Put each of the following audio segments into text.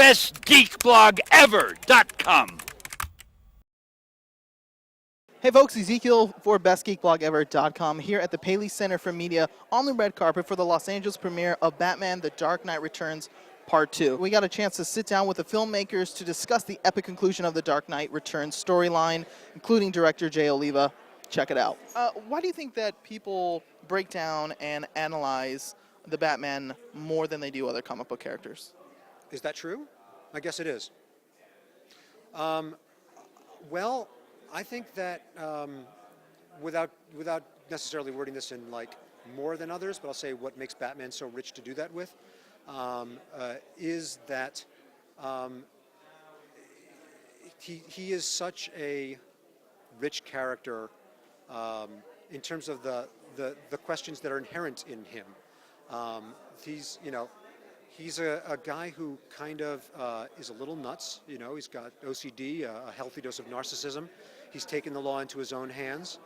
bestgeekblogever.com. Hey folks, Ezekiel for bestgeekblogever.com here at the Paley Center for Media on the red carpet for the Los Angeles premiere of Batman The Dark Knight Returns Part 2. We got a chance to sit down with the filmmakers to discuss the epic conclusion of The Dark Knight Returns storyline, including director Jay Oliva. Check it out. Why do you think that people break down and analyze the Batman more than they do other comic book characters? Is that true? I guess it is. Well, I think that without necessarily wording this in like more than others, but I'll say what makes Batman so rich to do that with is that he is such a rich character in terms of the questions that are inherent in him. He's a guy who kind of is a little nuts. He's got OCD, a healthy dose of narcissism. He's taken the law into his own hands.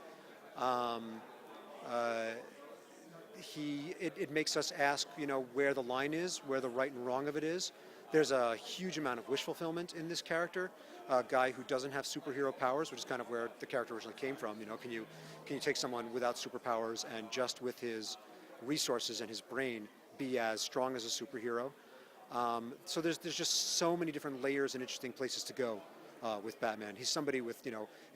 It makes us ask, where the line is, where the right and wrong of it is. There's a huge amount of wish fulfillment in this character. A guy who doesn't have superhero powers, which is kind of where the character originally came from. Can you take someone without superpowers and just with his resources and his brain be as strong as a superhero? So there's just so many different layers and interesting places to go with Batman. He's somebody with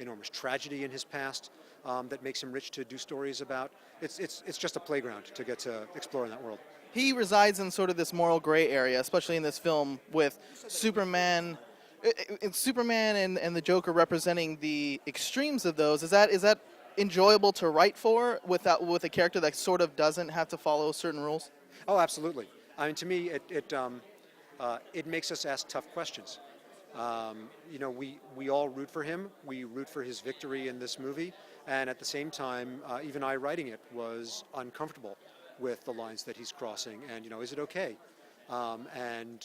enormous tragedy in his past that makes him rich to do stories about. It's just a playground to get to explore in that world. He resides in sort of this moral gray area, especially in this film, with Superman and the Joker representing the extremes of those. Is that enjoyable to write for with a character that sort of doesn't have to follow certain rules? Oh, absolutely. I mean, to me, it makes us ask tough questions. We all root for him. We root for his victory in this movie, and at the same time, even I writing it was uncomfortable with the lines that he's crossing. And is it okay? In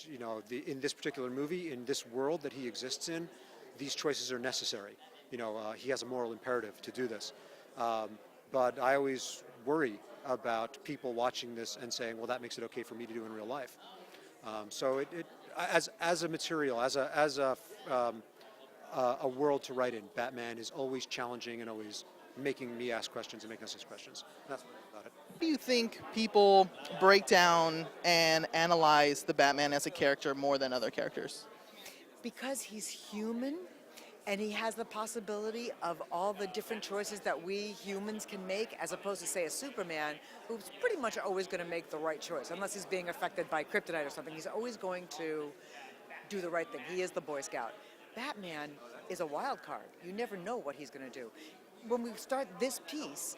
this particular movie, in this world that he exists in, these choices are necessary. He has a moral imperative to do this. But I always worry about people watching this and saying, well, that makes it okay for me to do in real life. So as a material, as a world to write in, Batman is always challenging and always making me ask questions and making us ask questions. That's what I love about it. Do you think people break down and analyze the Batman as a character more than other characters? Because he's human, and he has the possibility of all the different choices that we humans can make, as opposed to, say, a Superman, who's pretty much always going to make the right choice. Unless he's being affected by kryptonite or something, he's always going to do the right thing. He is the Boy Scout. Batman is a wild card. You never know what he's going to do. When we start this piece,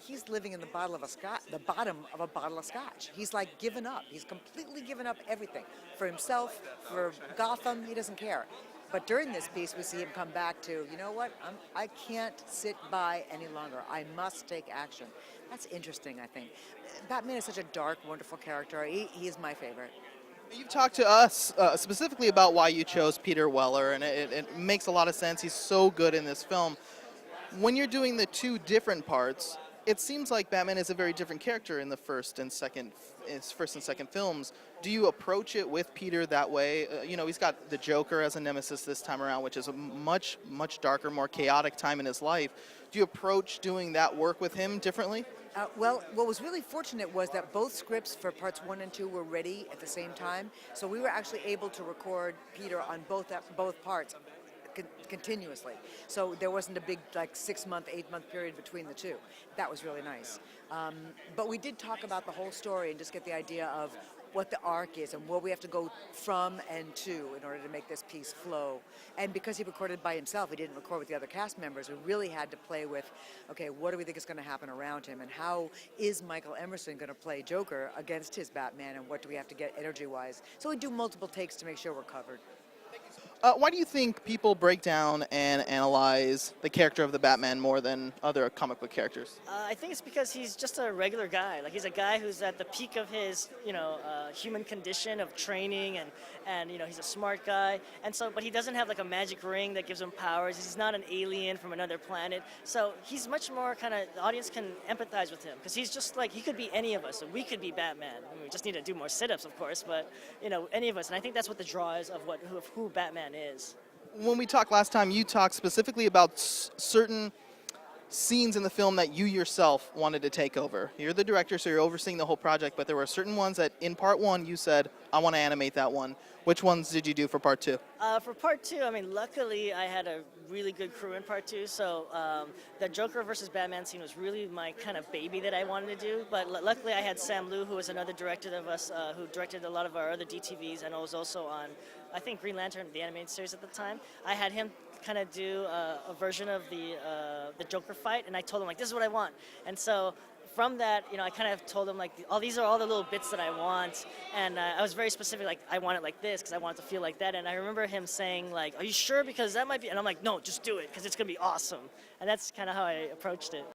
he's living in the bottom of a bottle of scotch. He's like given up. He's completely given up everything. For himself, for Gotham, he doesn't care. But during this piece, we see him come back to, you know what, I can't sit by any longer. I must take action. That's interesting, I think. Batman is such a dark, wonderful character. He is my favorite. You've talked to us specifically about why you chose Peter Weller, and it makes a lot of sense. He's so good in this film. When you're doing the two different parts, it seems like Batman is a very different character in the first and second films. Do you approach it with Peter that way? He's got the Joker as a nemesis this time around, which is a much, much darker, more chaotic time in his life. Do you approach doing that work with him differently? Well, what was really fortunate was that both scripts for parts 1 and 2 were ready at the same time, so we were actually able to record Peter on both parts continuously. So there wasn't a big 6-month, 8-month period between the two. That was really nice. But we did talk about the whole story and just get the idea of what the arc is and where we have to go from and to in order to make this piece flow. And because he recorded by himself, he didn't record with the other cast members, we really had to play with, okay, what do we think is going to happen around him, and how is Michael Emerson going to play Joker against his Batman, and what do we have to get energy-wise? So we do multiple takes to make sure we're covered. Why do you think people break down and analyze the character of the Batman more than other comic book characters? I think it's because he's just a regular guy. Like he's a guy who's at the peak of his, human condition of training, and he's a smart guy. And so, but he doesn't have like a magic ring that gives him powers. He's not an alien from another planet. So he's much more kind of, the audience can empathize with him because he's just like, he could be any of us, and we could be Batman. I mean, we just need to do more sit-ups, of course, but any of us. And I think that's what the draw is of who Batman is. When we talked last time, you talked specifically about certain scenes in the film that you yourself wanted to take over. You're the director, so you're overseeing the whole project, but there were certain ones that in part one you said, I want to animate that one. Which ones did you do for part two? For part two, I mean, luckily I had a really good crew in part two, so the Joker versus Batman scene was really my kind of baby that I wanted to do, but luckily I had Sam Liu, who was another director of us, who directed a lot of our other DTVs and was also on, I think, Green Lantern, the animated series at the time. I had him kind of do a version of the Joker fight, and I told him, like, this is what I want. And so from that, I kind of told him, like, these are all the little bits that I want, and I was very specific, like, I want it like this because I want it to feel like that. And I remember him saying, like, are you sure, because that might be, and I'm like, no, just do it because it's going to be awesome. And that's kind of how I approached it.